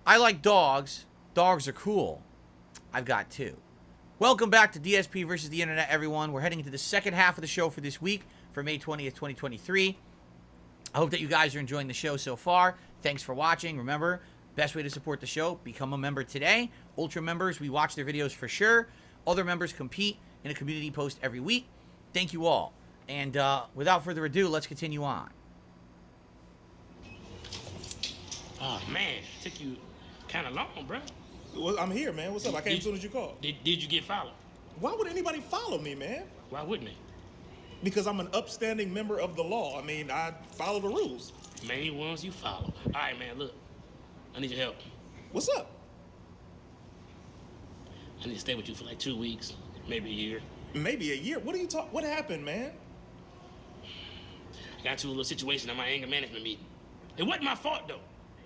I like dogs. Dogs are cool. I've got two. Welcome back to DSP versus the Internet, everyone. We're heading into the second half of the show for this week, for May 20th, 2023. I hope that you guys are enjoying the show so far. Thanks for watching. Remember, best way to support the show, become a member today. Ultra members, we watch their videos for sure. Other members compete in a community post every week. Thank you all. And without further ado, let's continue on. Oh, man, took you kind of long, bro. Well, I'm here, man. What's up? I came as soon as you called. Did you get followed? Why would anybody follow me, man? Why wouldn't they? Because I'm an upstanding member of the law. I mean, I follow the rules. Main ones you follow. All right, man, look. I need your help. What's up? I need to stay with you for like 2 weeks, maybe a year. Maybe a year? What are you talking? What happened, man? I got into a little situation at my anger management meeting. It wasn't my fault, though.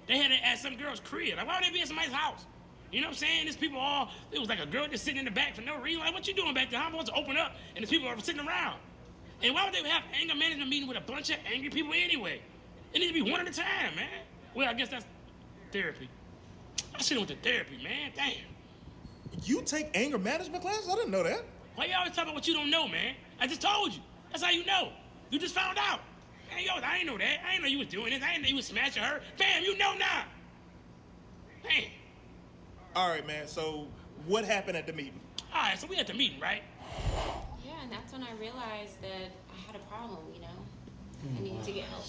They had it at some girl's crib. Like, why would they be at somebody's house? You know what I'm saying? There's people all, it was like a girl just sitting in the back for no reason. Like, what you doing back there? I'm supposed to open up, and there's people are sitting around. And why would they have anger management meeting with a bunch of angry people anyway? It needs to be one at a time, man. Well, I guess that's therapy. I should have went to therapy, man. Damn. You take anger management classes? I didn't know that. Why you always talk about what you don't know, man? I just told you. That's how you know. You just found out. Hey, yo, I didn't know that. I didn't know you was doing this. I didn't know you was smashing her. Fam, you know now. Damn. All right, man. So what happened at the meeting? All right, so we at the meeting, right? Yeah, and that's when I realized that I had a problem, you know? I needed to get help.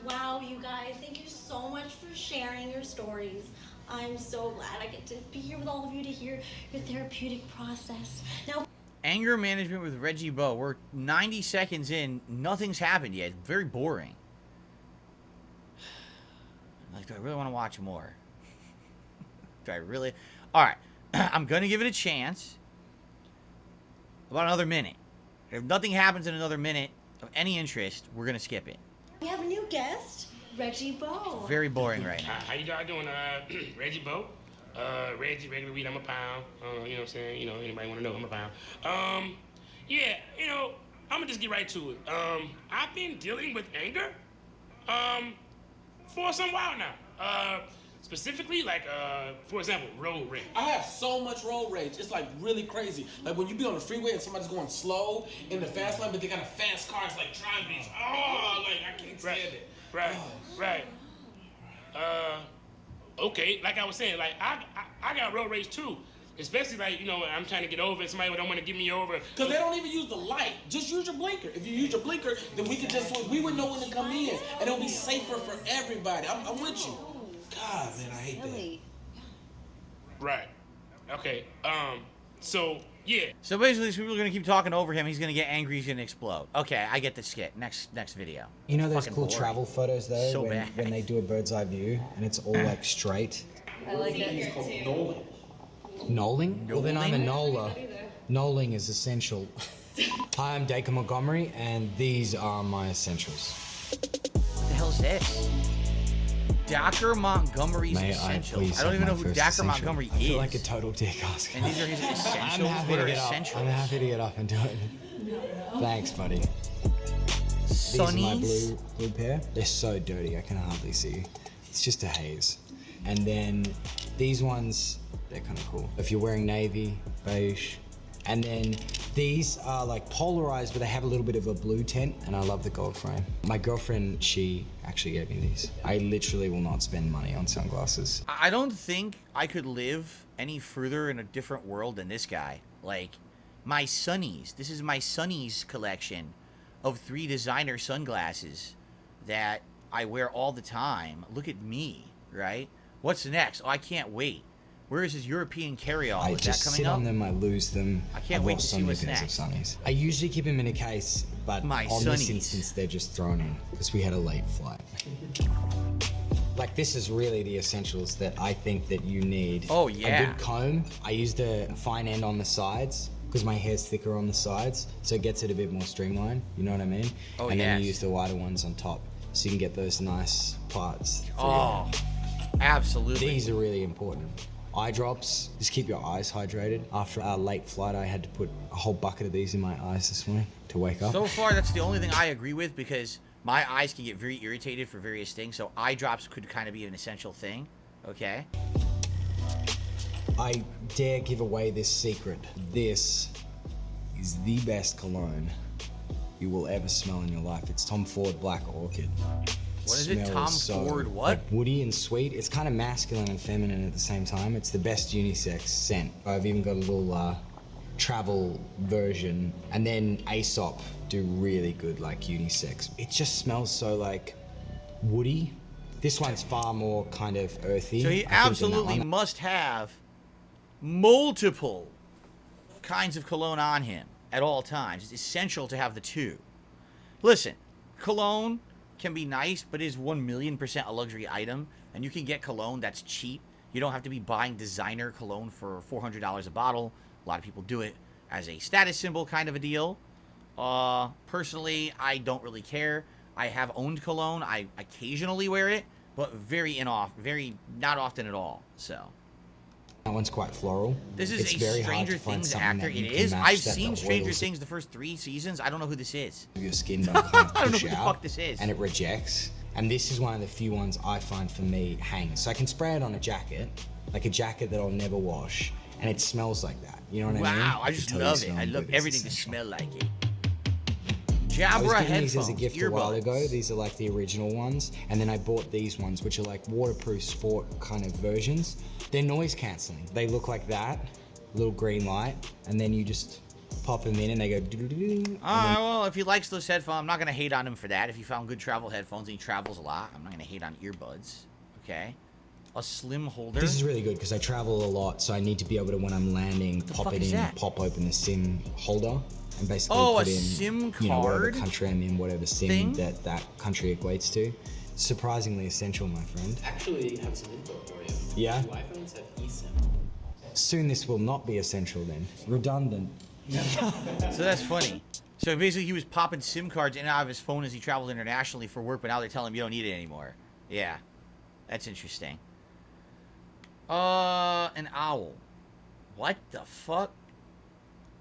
Wow, you guys. Thank you so much for sharing your stories. I'm so glad I get to be here with all of you to hear your therapeutic process. Now, Anger management with Reggie Bo. We're 90 seconds in. Nothing's happened yet. Very boring. Like, do I really want to watch more? Do I really? All right. I'm going to give it a chance. About another minute. If nothing happens in another minute of any interest, we're going to skip it. we have a new guest, Reggie Bo. Very boring right now. How you guys doing? Reggie Bo? Reggie, regular weed, I'm a pound. You know what I'm saying? You know, anybody want to know, I'm a pound. Yeah, you know, I'm going to just get right to it. I've been dealing with anger for some while now. Specifically, like, for example, road rage. I have so much road rage. It's like really crazy. Like when you be on the freeway and somebody's going slow in the fast lane, but they got a fast car. It's like driving me. Oh, like I can't stand it. Right. Okay, like I was saying, like I got road rage too. Especially like, you know, I'm trying to get over it, somebody don't want to give me over. Because they don't even use the light. Just use your blinker. If you use your blinker, then we would know when to come in. And it'll be safer for everybody. I'm with you. God, man, I hate that. Right. Okay. So, yeah. So basically, these people are going to keep talking over him. He's going to get angry. He's going to explode. Okay, I get the skit. Next video. You know those Fucking cool boring. travel photos though, So when, bad. when they do a bird's eye view and it's all like straight? I like that. Knolling? Well, then I'm a Knolling? knoller. Knolling is essential. Hi, I'm Dacre Montgomery, and these are my essentials. What the hell is this? Dacre Montgomery's May I essentials. please I don't have even my know who first Dacre essential? Montgomery I is. feel like a total dick asking. And these are his essentials. I'm What are happy to get up. essentials? I'm happy to get up and do it. Thanks, buddy. These are my Sunnies. blue pair. They're so dirty, I can hardly see. It's just a haze. And then these ones, they're kind of cool. If you're wearing navy, beige. And then these are like polarized, but they have a little bit of a blue tint, and I love the gold frame. My girlfriend, she actually gave me these. I literally will not spend money on sunglasses. I don't think I could live any further in a different world than this guy. Like, my Sunnies. This is my Sunnies collection of 3 designer sunglasses that I wear all the time. Look at me, right? What's next? Oh, I can't wait. Where is his European carry-all? I Is that just coming sit up? on them, I lose them. I can't I've wait lost to so see many what's pairs next. of sunnies. I usually keep them in a case, but My on this sunnies. instance, they're just thrown in because we had a late flight. Like, this is really the essentials that I think that you need. Oh, yeah. A good comb. I use the fine end on the sides because my hair's thicker on the sides, so it gets it a bit more streamlined. You know what I mean? Oh, and then yes. you use the wider ones on top, so you can get those nice parts. for Oh, absolutely. these are really important. Eye drops, just keep your eyes hydrated. After our late flight, I had to put a whole bucket of these in my eyes this morning to wake up. So far, that's the only thing I agree with, because My eyes can get very irritated for various things, so eye drops could kind of be an essential thing. Okay. I dare give away this secret. This is the best cologne you will ever smell in your life. It's Tom Ford Black Orchid. What is it? Tom Ford what? Like woody and sweet. It's kind of masculine and feminine at the same time. It's the best unisex scent. I've even got a little travel version. And then Aesop do really good like unisex. It just smells so like woody. This one's far more kind of earthy. So he absolutely must have multiple kinds of cologne on him at all times. It's essential to have the two. Listen, cologne can be nice, but is 1,000,000% a luxury item, and you can get cologne that's cheap. You don't have to be buying designer cologne for $400 a bottle. A lot of people do it as a status symbol kind of a deal. Personally, I don't really care. I have owned cologne. I occasionally wear it, but very not often at all. So that one's quite floral. this is It's a very hard Stranger to find Things something actor. that you It can is. match I've that seen the Stranger oils Things the first 3 seasons. I don't know who this is. of your skin don't kind of I don't know push who the out, fuck this is. and it rejects. And this is one of the few ones I find for me hangs. So I can spray it on a jacket, like a jacket that I'll never wash, and it smells like that. You know what I mean? Wow, I can just tell you love it. smelling I love good, it's everything to essential. smell like it. I was Jabra getting these headphones, as a gift a while ago. These are like the original ones, and then I bought these ones, which are like waterproof sport kind of versions. They're noise cancelling. They look like that, little green light, and then you just pop them in and they go doo-doo-doo-doo. Well, if he likes those headphones, I'm not going to hate on him for that. If he found good travel headphones and he travels a lot, I'm not going to hate on earbuds. Okay? A slim holder. This is really good because I travel a lot, so I need to be able to, when I'm landing, pop fuck it is in, that? pop open the SIM holder, and basically Oh, put a in, SIM you know, whatever card country I'm in, whatever SIM thing? that country equates to. Surprisingly essential, my friend. Actually have some info for you. Yeah? Do iPhones have eSIM? Soon this will not be essential then. Redundant. So that's funny. So basically he was popping SIM cards in and out of his phone as he traveled internationally for work, but now they're telling him you don't need it anymore. Yeah. That's interesting. An owl. What the fuck?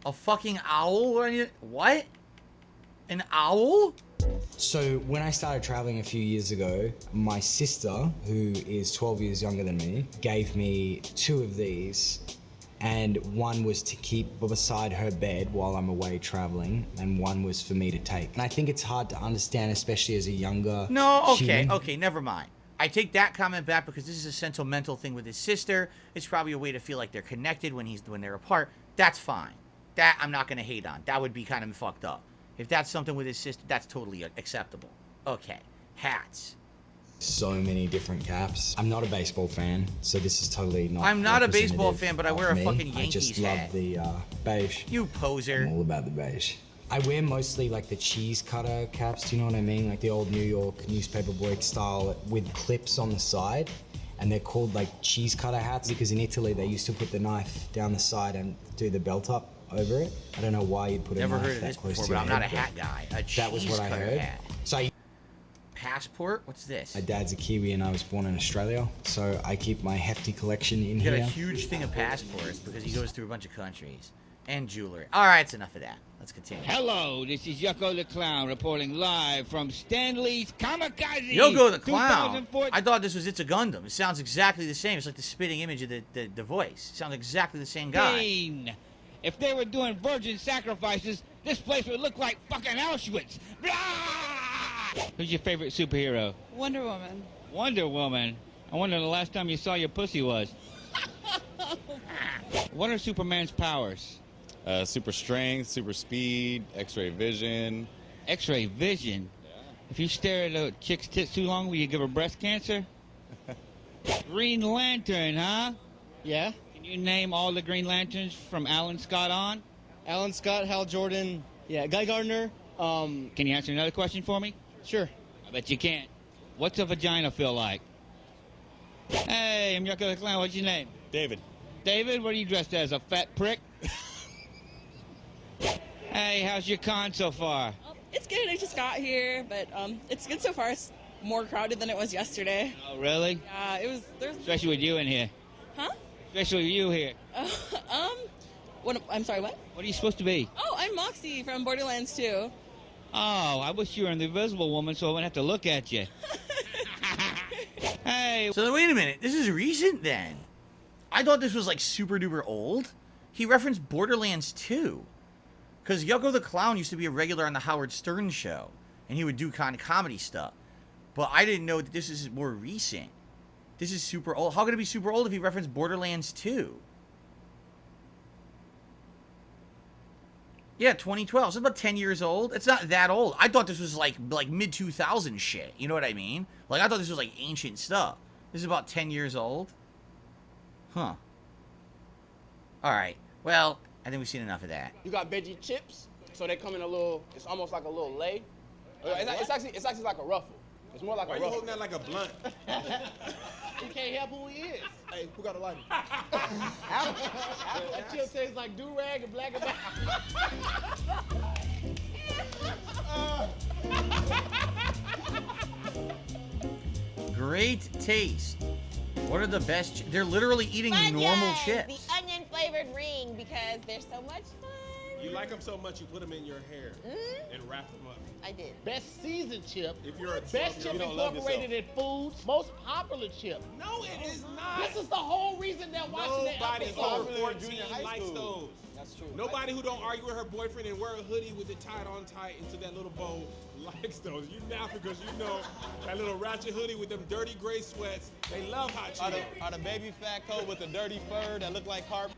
A fucking owl? What? An owl? So when I started traveling a few years ago, my sister, who is 12 years younger than me, gave me 2 of these, and one was to keep beside her bed while I'm away traveling, and one was for me to take. And I think it's hard to understand, especially as a younger human. Okay, never mind. I take that comment back because this is a sentimental thing with his sister. It's probably a way to feel like they're connected when they're apart. That's fine. That I'm not going to hate on. That would be kind of fucked up. If that's something with his sister, that's totally acceptable. Okay, hats. So many different caps. I'm not a baseball fan, so this is totally not. I'm not a baseball representative fan, but I wear of a me. fucking I Yankees just love hat. the beige. You poser. I'm all about the beige. I wear mostly like the cheese cutter caps, do you know what I mean? Like the old New York newspaper boy style with clips on the side. And they're called like cheese cutter hats because in Italy they used to put the knife down the side and do the belt up over it. I don't know why you'd put Never a knife heard of that this close before, to but your I'm not a head, hat guy. that was what I heard. Hat. So Passport? What's this? my dad's a Kiwi and I was born in Australia, so I keep my hefty collection in He's got here. a huge thing of passports because he goes through a bunch of countries. And jewelry. Alright, that's enough of that. Let's continue. Hello, this is Yucko the Clown reporting live from Stanley's Kamikaze. Yoko the Clown. 2014. I thought this was It's a Gundam. It sounds exactly the same. It's like the spitting image of the voice. It sounds exactly the same guy. If they were doing virgin sacrifices, this place would look like fucking Auschwitz. Blah! Who's your favorite superhero? Wonder Woman. Wonder Woman. I wonder the last time you saw your pussy was. What are Superman's powers? Super strength, super speed, X-ray vision. X-ray vision. If you stare at a chick's tits too long, will you give her breast cancer? Green Lantern, huh? Yeah. Can you name all the Green Lanterns from Alan Scott on? Alan Scott, Hal Jordan, yeah, Guy Gardner. Can you answer another question for me? Sure. I bet you can't. What's a vagina feel like? Hey, I'm Yucko the Clown. What's your name? David. David, what are you dressed as, a fat prick? Hey, how's your con so far? It's good. I just got here, but it's good so far. It's more crowded than it was yesterday. Oh, really? Yeah, it was. There's. Especially with you in here. Huh? Especially with you here. What? I'm sorry. What? What are you supposed to be? Oh, I'm Moxie from Borderlands 2. Oh, I wish you were an invisible woman so I wouldn't have to look at you. Hey. So then, wait a minute. This is recent then. I thought this was like super duper old. He referenced Borderlands 2. Because Yucko the Clown used to be a regular on the Howard Stern show. And he would do kind of comedy stuff. But I didn't know that this is more recent. This is super old. How could it be super old if he referenced Borderlands 2? Yeah, 2012. So it's about 10 years old. It's not that old. I thought this was like mid-2000s shit. You know what I mean? Like, I thought this was like ancient stuff. This is about 10 years old. Huh. Alright. Well, I think we've seen enough of that. You got veggie chips, so they come in a little, it's almost like a little lay. It's actually like a ruffle. It's more like a ruffle. Why you holding that like a blunt? He can't help who he is. Hey, who got a lighter? That chip tastes like do-rag and black and white. Great taste. What are the best? They're literally eating normal chips. The onion flavored ring because they're so much fun. You like them so much, you put them in your hair and wrap them up. I did. Best seasoned chip. If you're a best chip incorporated in foods. Most popular chip. No, it is not. This is the whole reason they're watching Nobody the over episode. 14 likes those. That's true. Nobody who don't argue with her boyfriend and wear a hoodie with it tied on tight into that little bow likes those. You now because you know that little ratchet hoodie with them dirty gray sweats. They love hot chili. Are the baby fat coat with the dirty fur that look like carpet?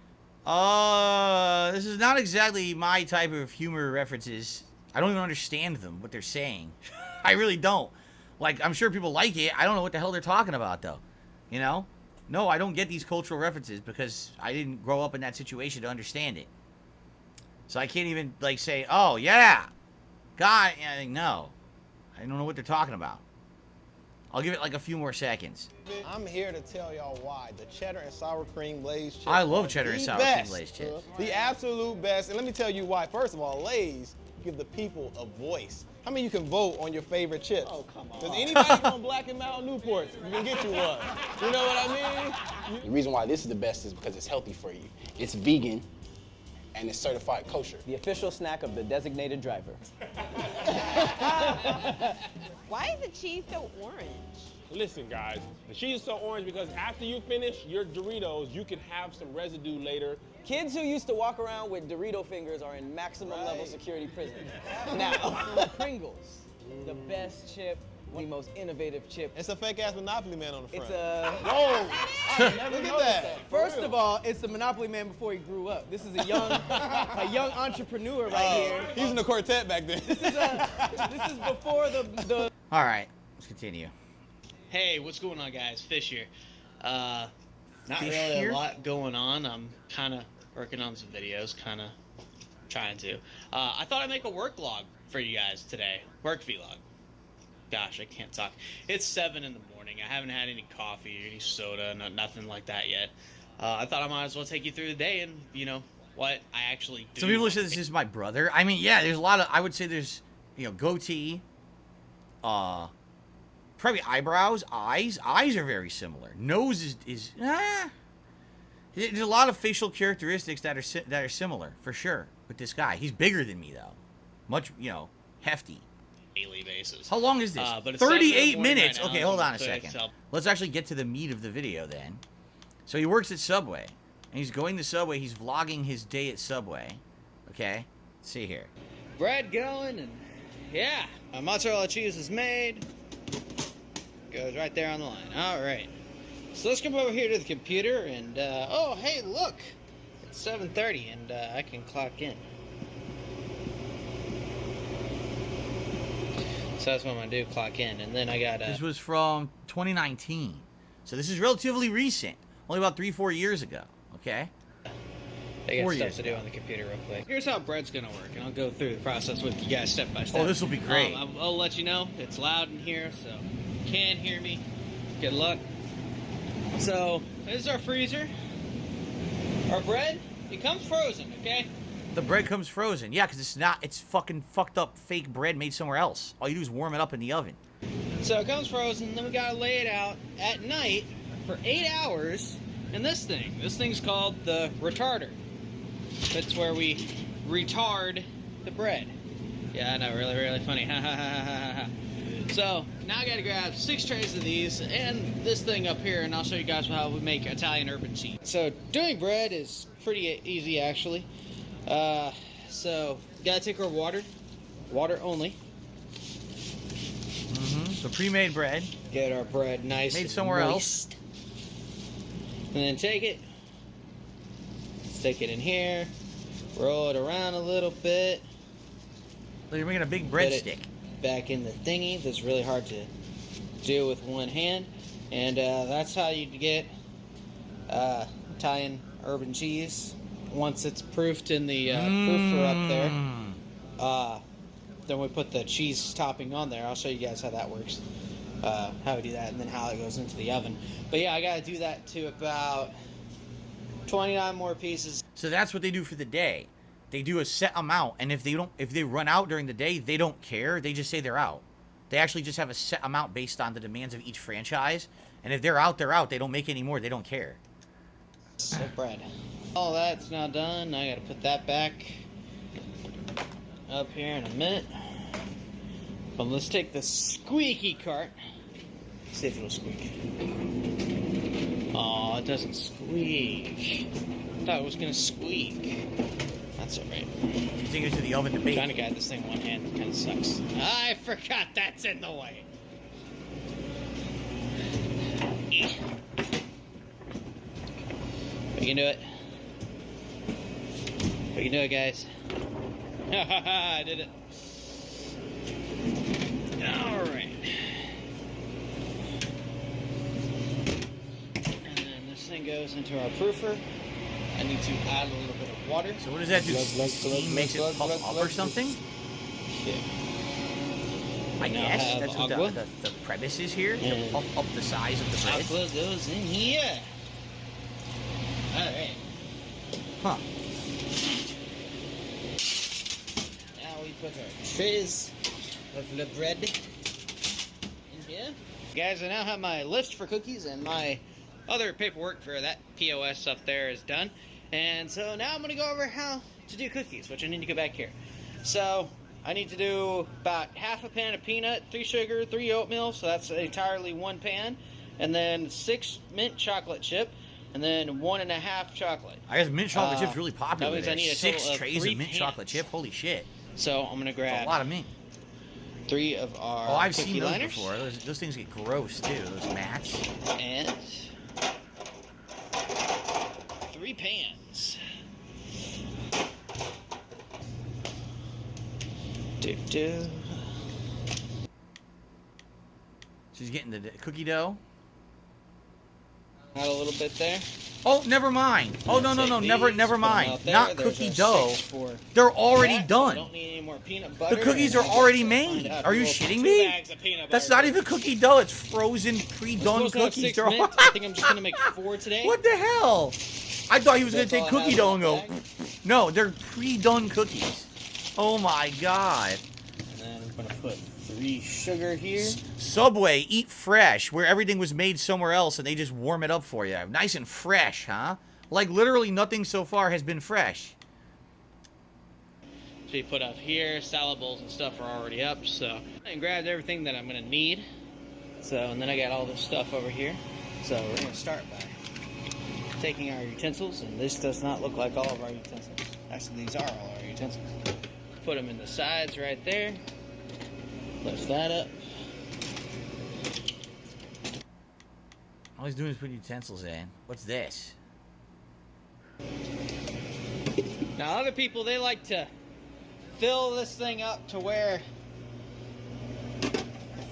This is not exactly my type of humor references. I don't even understand them, what they're saying. I really don't. Like, I'm sure people like it. I don't know what the hell they're talking about, though. You know? No, I don't get these cultural references because I didn't grow up in that situation to understand it. So I can't even, like, say, oh, yeah. God, no. I don't know what they're talking about. I'll give it, like, a few more seconds. I'm here to tell y'all why the cheddar and sour cream Lay's chips. I love cheddar and sour cream Lay's chips. The absolute best. And let me tell you why. First of all, Lay's give the people a voice. How many of you can vote on your favorite chips? Oh, come on. Does anybody from Black and Mountain Newport? You can get you one. You know what I mean? The reason why this is the best is because it's healthy for you. It's vegan and it's certified kosher. The official snack of the designated driver. Why is the cheese so orange? Listen, guys, the cheese is so orange because after you finish your Doritos, you can have some residue later. Kids who used to walk around with Dorito fingers are in maximum level security prison. Now, Pringles, the best chip, the most innovative chip. It's a fake-ass Monopoly Man on the front. It's a... Whoa! I never Look at noticed that. First of all, it's the Monopoly Man before he grew up. This is a young entrepreneur right here. He's in the quartet back then. This is before the... All right, let's continue. Hey, what's going on, guys? Fish here. Not Fish really here? a lot going on. I'm kind of working on some videos, kind of trying to. I thought I'd make a work log for you guys today. Work vlog. Gosh, I can't talk. It's 7 in the morning. I haven't had any coffee or any soda, nothing like that yet. I thought I might as well take you through the day and, you know, what I actually do. Some people say this is my brother. I mean, yeah, there's a lot of, I would say there's, goatee, probably eyebrows, eyes. Eyes are very similar. Nose is there's a lot of facial characteristics that are similar, for sure, with this guy. He's bigger than me, though. Much, hefty. Daily basis. How long is this? But it's 7 in the 38 morning minutes. right now, Okay, and hold I'm on a excited second. to tell- Let's actually get to the meat of the video then. So he works at Subway, and he's going to Subway. He's vlogging his day at Subway. Okay, let's see here. Bread going, and yeah, mozzarella cheese is made. Goes right there on the line. All right. So let's come over here to the computer, and oh, hey, look, it's 7:30, and I can clock in. So that's what I'm gonna do, clock in, and then I got. This was from 2019, so this is relatively recent, only about 3-4 years ago. Okay. I got 4 stuff years to do ago. on the computer real quick. Here's how bread's gonna work, and I'll go through the process with you guys step by step. Oh, this will be great. I'll let you know it's loud in here, so you can hear me. Good luck. So this is our freezer. Our bread, it comes frozen, okay? The bread comes frozen. Yeah, because it's fucking fucked up fake bread made somewhere else. All you do is warm it up in the oven. So it comes frozen, then we gotta lay it out at night for 8 hours in this thing. This thing's called the retarder. That's where we retard the bread. Yeah, I know, really funny. So, now I gotta grab 6 trays of these and this thing up here, and I'll show you guys how we make Italian urban cheese. So, doing bread is pretty easy, actually. So, gotta take our water only. So pre-made bread. Get our bread nice made and somewhere moist. And then take it, stick it in here, roll it around a little bit. So you're making a big breadstick. Back in the thingy. That's really hard to do with one hand. And that's how you get Italian urban cheese. Once it's proofed in the proofer up there, then we put the cheese topping on there. I'll show you guys how that works, how we do that, and then how it goes into the oven. But yeah, I gotta do that to about 29 more pieces. So that's what they do for the day. They do a set amount, and if they run out during the day, they don't care. They just say they're out. They actually just have a set amount based on the demands of each franchise. And if they're out, they're out. They don't make any more. They don't care. So bread. All that's now done. I gotta put that back up here in a minute. But let's take the squeaky cart. See if it'll squeak. Oh, it doesn't squeak. I thought it was gonna squeak. That's alright. You take it to the oven to bake. Trying to guide this thing one hand kind of sucks. I forgot that's in the way. We can do it. We can do it, guys. I did it. Alright. And then this thing goes into our proofer. I need to add a little bit of water. So what does that do? Steam makes it puff up or something? Yeah. I guess that's what the premise is here, to puff up the size of the bread. Aqua goes in here. Alright. Huh. Now we put our trays of the bread in here. Guys, I now have my list for cookies, and my other paperwork for that POS up there is done. And so now I'm going to go over how to do cookies, which I need to go back here. So I need to do about half a pan of peanut, 3 sugar, 3 oatmeal, so that's entirely 1 pan, and then 6 mint chocolate chip, and then 1.5 chocolate. I guess mint chocolate chip's really popular. That means I need a 6 total of trays 3 of mint pans. chocolate chip. Holy shit! So I'm gonna grab That's a lot of mint. 3 of our I've cookie seen those liners. before. Those things get gross too. Those mats. And 3 pans. She's getting the cookie dough. Add a little bit there. Oh, never mind. Oh, no, never mind. Not There's cookie our dough. 6 for They're already that. done. Don't need any more peanut butter. The cookies are and already find made. out. Are you We'll shitting put 2 me? bags of peanut That's butter. not even cookie dough. It's frozen, pre-done Supposed to have cookies. 6 They're mints. I think I'm just gonna make 4 today. What the hell? I thought he was going That's to all take I cookie have dough in and that go, bag. no, they're pre-done cookies. Oh my god. And then I'm gonna put 3 sugar here. Subway, eat fresh, where everything was made somewhere else and they just warm it up for you. Nice and fresh, huh? Like literally nothing so far has been fresh. So you put up here, salad bowls and stuff are already up, so I grabbed everything that I'm gonna need. So, and then I got all this stuff over here. So we're gonna start by taking our utensils, and this does not look like all of our utensils. Actually, these are all our utensils. Put them in the sides right there. Lift that up. All he's doing is putting utensils in. What's this? Now other people, they like to fill this thing up to where the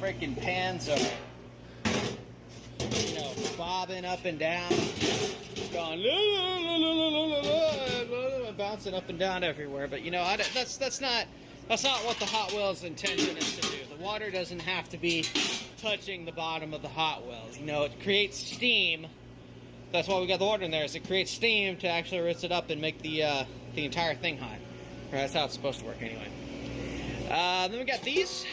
freaking pans are, you know, bobbing up and down, going bouncing up and down everywhere. But you know, that's not what the Hot Wheels intention is to do. The water doesn't have to be touching the bottom of the Hot Wheels. You know, it creates steam. That's why we got the water in there, is it creates steam to actually rinse it up and make the entire thing hot. Or that's how it's supposed to work anyway. Then we got these.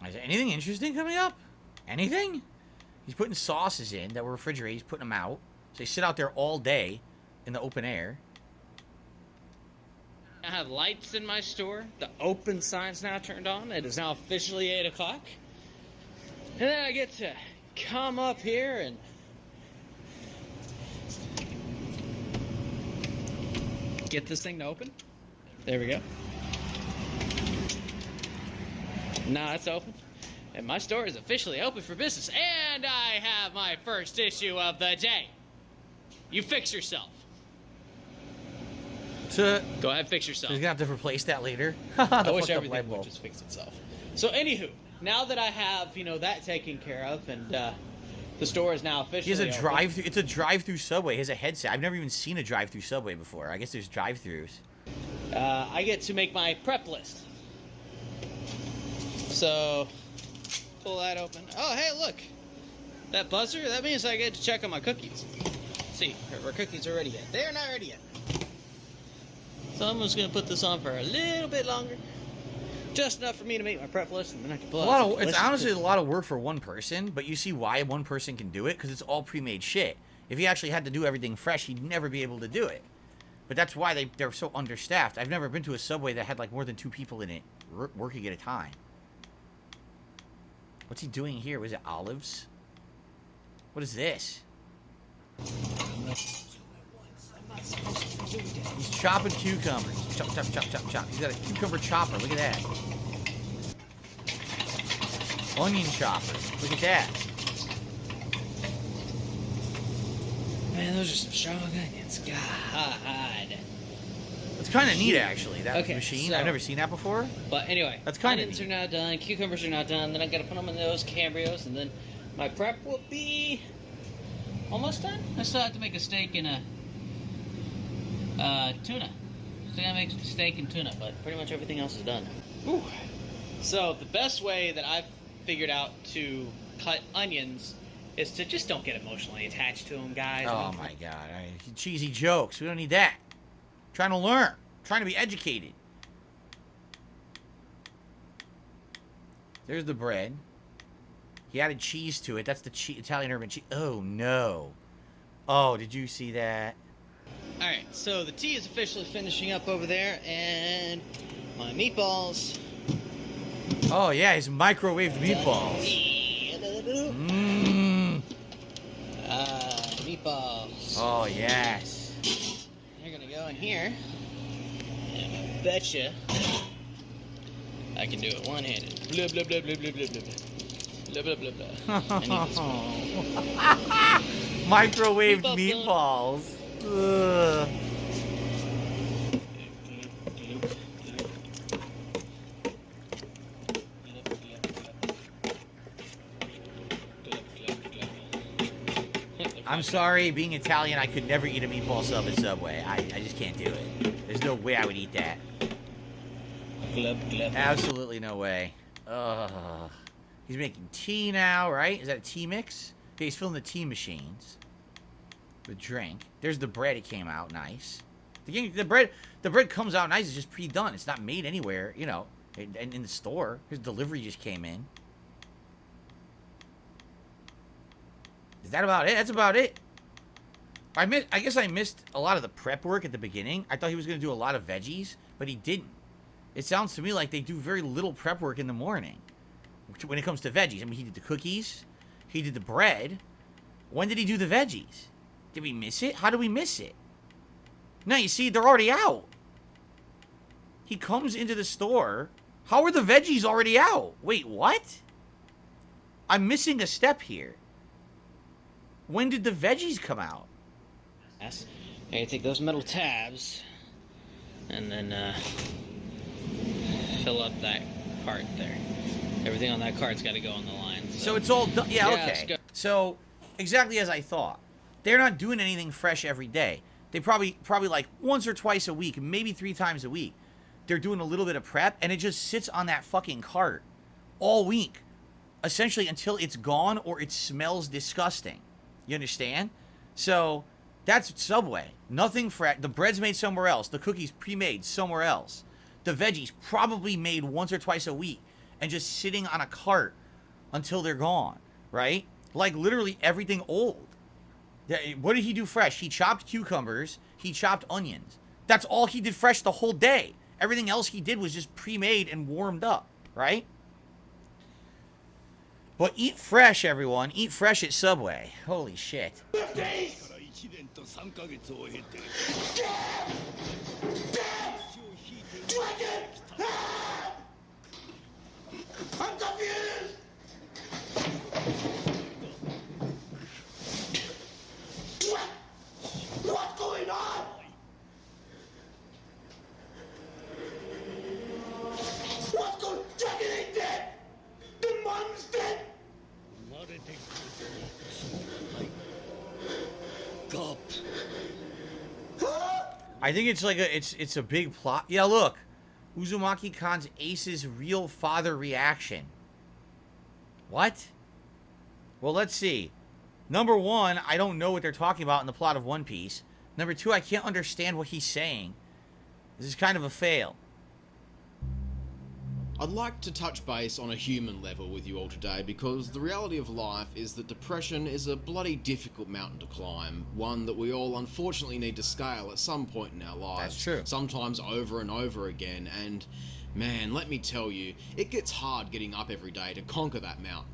Is there anything interesting coming up? Anything? He's putting sauces in that were refrigerated. He's putting them out. So they sit out there all day in the open air. I have lights in my store. The open sign's now turned on. It is now officially 8 o'clock. And then I get to come up here and get this thing to open. There we go. Now it's open. And my store is officially open for business. And I have my first issue of the day. You fix yourself. Go ahead, fix yourself. He's gonna have to replace that later. I wish everything would just fix itself. So, anywho, now that I have, that taken care of, and the store is now officially He has a open. drive-through. It's a drive-through Subway. He has a headset. I've never even seen a drive-through Subway before. I guess there's drive-throughs. I get to make my prep list. So, pull that open. Oh, hey, look. That buzzer, that means I get to check on my cookies. See, our cookies are ready yet. They are not ready yet. So I'm just going to put this on for a little bit longer. Just enough for me to make my prep list, and then I can pull out It's honestly a lot of work for one person, but you see why one person can do it? Because it's all pre-made shit. If he actually had to do everything fresh, he'd never be able to do it. But that's why they're so understaffed. I've never been to a Subway that had like more than 2 people in it working at a time. What's he doing here? Was it olives? What is this? He's chopping cucumbers. Chop, chop, chop, chop, chop. He's got a cucumber chopper. Look at that. Onion chopper. Look at that. Man, those are some strong onions. God. It's kind of neat, actually, that Okay, machine. so- I've never seen that before. But anyway, That's kind of onions neat. are not done, cucumbers are not done, then I gotta put them in those Cambrios, and then my prep will be almost done. I still have to make a steak and a tuna. So I gotta make steak and tuna, but pretty much everything else is done. Whew. So the best way that I've figured out to cut onions is to just don't get emotionally attached to them, guys. Oh my god. Cheesy jokes. We don't need that. Trying to learn. Trying to be educated. There's the bread. He added cheese to it. That's the Italian urban cheese. Oh no. Oh, did you see that? Alright, so the tea is officially finishing up over there, and my meatballs. Oh yeah, his microwaved meatballs. Mmm. Meatballs. Oh yes. They're gonna go in here. And I betcha I can do it one-handed. Blah, blah, blah, blah, blah, blah, blah. Blah, blah, blah, blah. I need this one. Microwaved meatballs. Ugh. I'm sorry, being Italian, I could never eat a meatball sub at Subway. I just can't do it. There's no way I would eat that. Glub, glub. Absolutely no way. Ugh. He's making tea now, right? Is that a tea mix? Okay, he's filling the tea machines. The drink. There's the bread. It came out nice. The bread comes out nice. It's just pre-done. It's not made anywhere, you know, in the store. His delivery just came in. Is that about it? That's about it. I guess I missed a lot of the prep work at the beginning. I thought he was going to do a lot of veggies, but he didn't. It sounds to me like they do very little prep work in the morning when it comes to veggies. I mean, he did the cookies. He did the bread. When did he do the veggies? Did we miss it? How did we miss it? No, you see, they're already out. He comes into the store. How are the veggies already out? Wait, what? I'm missing a step here. When did the veggies come out? Yes. I gotta take those metal tabs and then fill up that cart there. Everything on that cart's got to go on the line. So it's all done. Yeah, let's okay. go. So exactly as I thought. They're not doing anything fresh every day. They probably like once or twice a week, maybe 3 times a week. They're doing a little bit of prep, and it just sits on that fucking cart all week, essentially until it's gone or it smells disgusting. You understand? So that's Subway. Nothing fresh. The bread's made somewhere else. The cookies pre-made somewhere else. The veggies probably made once or twice a week and just sitting on a cart until they're gone, right? Like literally everything old. What did he do fresh? He chopped cucumbers. He chopped onions. That's all he did fresh the whole day. Everything else he did was just pre-made and warmed up, right? But eat fresh, everyone. Eat fresh at Subway. Holy shit. I'm confused! What's going on? What's going on? Dragon ain't dead! The mom's dead! I think it's like it's a big plot. Yeah, look. Uzumaki Khan's Ace's real father reaction. What? Well, let's see. Number one, I don't know what they're talking about in the plot of One Piece. Number two, I can't understand what he's saying. This is kind of a fail. I'd like to touch base on a human level with you all today because the reality of life is that depression is a bloody difficult mountain to climb, one that we all unfortunately need to scale at some point in our lives. That's true. Sometimes over and over again, and man, let me tell you, it gets hard getting up every day to conquer that mountain.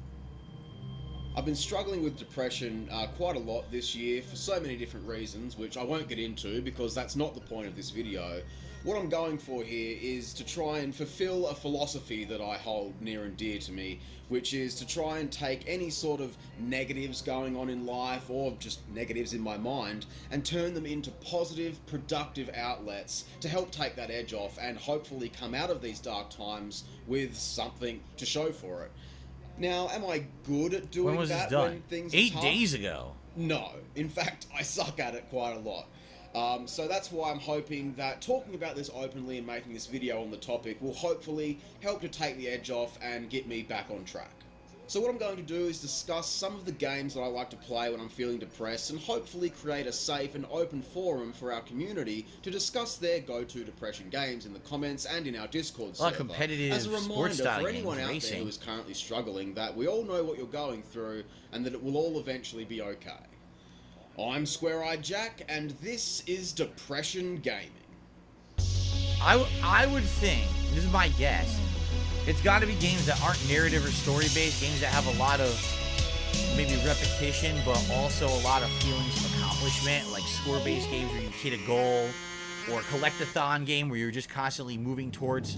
I've been struggling with depression quite a lot this year for so many different reasons, which I won't get into because that's not the point of this video. What I'm going for here is to try and fulfill a philosophy that I hold near and dear to me, which is to try and take any sort of negatives going on in life, or just negatives in my mind, and turn them into positive, productive outlets to help take that edge off and hopefully come out of these dark times with something to show for it. Now, am I good at doing When was that this done? when things are 8 tough? days ago. No. In fact, I suck at it quite a lot. So that's why I'm hoping that talking about this openly and making this video on the topic will hopefully help to take the edge off and get me back on track. So what I'm going to do is discuss some of the games that I like to play when I'm feeling depressed and hopefully create a safe and open forum for our community to discuss their go-to depression games in the comments and in our Discord server. A lot of competitive As a sports reminder style for anyone games, out racing. there who is currently struggling that we all know what you're going through and that it will all eventually be okay. I'm Square-Eyed Jack, and this is Depression Gaming. I would think, this is my guess, it's got to be games that aren't narrative or story-based, games that have a lot of maybe repetition, but also a lot of feelings of accomplishment, like score-based games where you hit a goal, or a collect-a-thon game where you're just constantly moving towards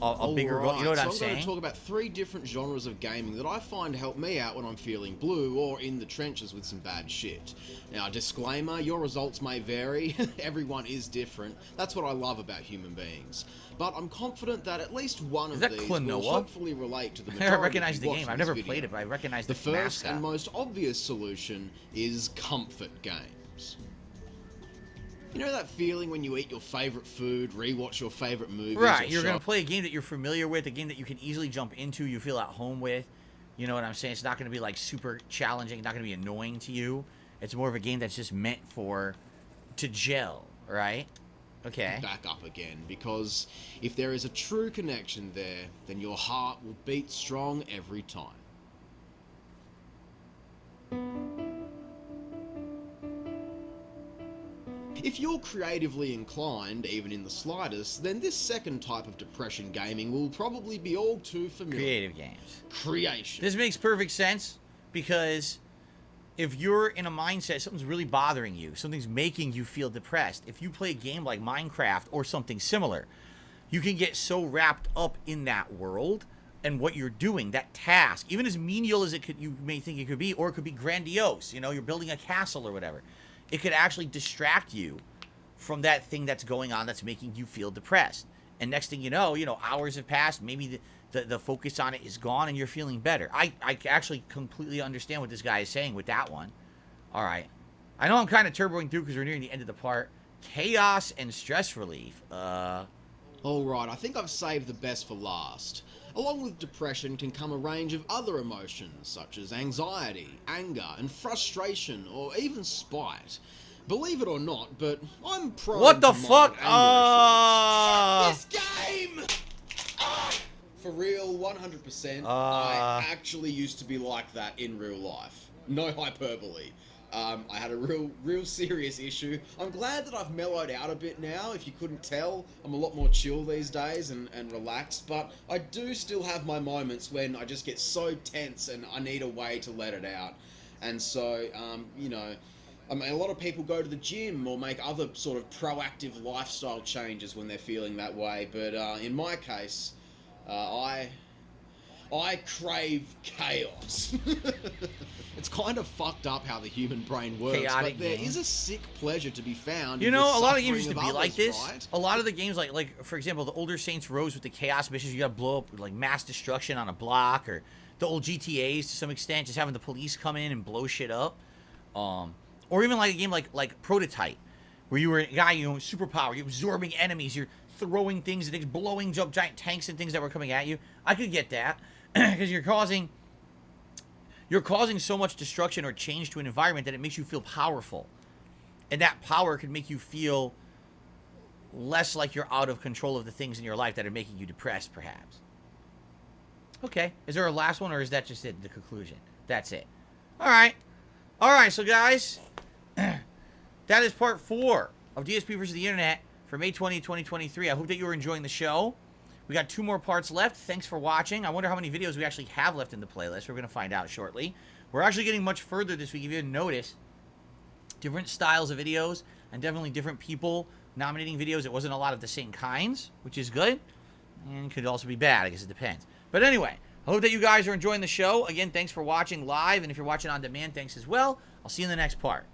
a bigger goal. You know what I'm saying? I'm going to talk about 3 different genres of gaming that I find help me out when I'm feeling blue or in the trenches with some bad shit. Now, disclaimer, your results may vary. Everyone is different. That's what I love about human beings. But I'm confident that at least one of these will hopefully relate to the majority I recognize of the you game. watching I've this never video. played it, but I recognize the the first mascot. and most obvious solution is comfort games. You know that feeling when you eat your favorite food, rewatch your favorite movies, Right, or you're going shop? to play a game that you're familiar with, a game that you can easily jump into, you feel at home with. You know what I'm saying? It's not going to be like super challenging, not going to be annoying to you. It's more of a game that's just meant to gel, right? Okay. Back up again, because if there is a true connection there, then your heart will beat strong every time. If you're creatively inclined, even in the slightest, then this second type of depression gaming will probably be all too familiar. Creative games. Creation. This makes perfect sense because if you're in a mindset, something's really bothering you, something's making you feel depressed, if you play a game like Minecraft or something similar, you can get so wrapped up in that world and what you're doing, that task, even as menial as you may think it could be, or it could be grandiose, you know, you're building a castle or whatever. It could actually distract you from that thing that's going on that's making you feel depressed. And next thing you know, hours have passed, maybe the focus on it is gone and you're feeling better. I actually completely understand what this guy is saying with that one. All right. I know I'm kind of turboing through because we're nearing the end of the part. Chaos and stress relief. Alright, I think I've saved the best for last. Along with depression can come a range of other emotions, such as anxiety, anger, and frustration, or even spite. Believe it or not, but I'm prone What the to fuck? mild anger issues. Fuck this game! For real, 100%, I actually used to be like that in real life. No hyperbole. I had a real serious issue. I'm glad that I've mellowed out a bit now. If you couldn't tell, I'm a lot more chill these days and relaxed, but I do still have my moments when I just get so tense and I need a way to let it out. And so, you know, I mean, a lot of people go to the gym or make other sort of proactive lifestyle changes when they're feeling that way, but in my case, I crave chaos. It's kind of fucked up how the human brain works, Chaotic but there game. is a sick pleasure to be found. You in the know, a lot of games suffering used to of be others, like this. right? A lot of the games, like for example, the older Saints Row with the chaos missions, you gotta blow up like mass destruction on a block, or the old GTAs to some extent, just having the police come in and blow shit up. Or even like a game like Prototype, where you were a guy, you know, superpower, you're absorbing enemies, you're throwing things and things, blowing up giant tanks and things that were coming at you. I could get that because you're causing so much destruction or change to an environment that it makes you feel powerful, and that power could make you feel less like you're out of control of the things in your life that are making you depressed, perhaps. Okay, is there a last one, or is that just it, the conclusion? That's it. All right, so guys, that is part 4 of DSP versus the Internet for May 20th, 2023. I hope that you were enjoying the show. We got 2 more parts left. Thanks for watching. I wonder how many videos we actually have left in the playlist. We're going to find out shortly. We're actually getting much further this week. If you didn't notice, different styles of videos and definitely different people nominating videos. It wasn't a lot of the same kinds, which is good. And could also be bad. I guess it depends. But anyway, I hope that you guys are enjoying the show. Again, thanks for watching live. And if you're watching on demand, thanks as well. I'll see you in the next part.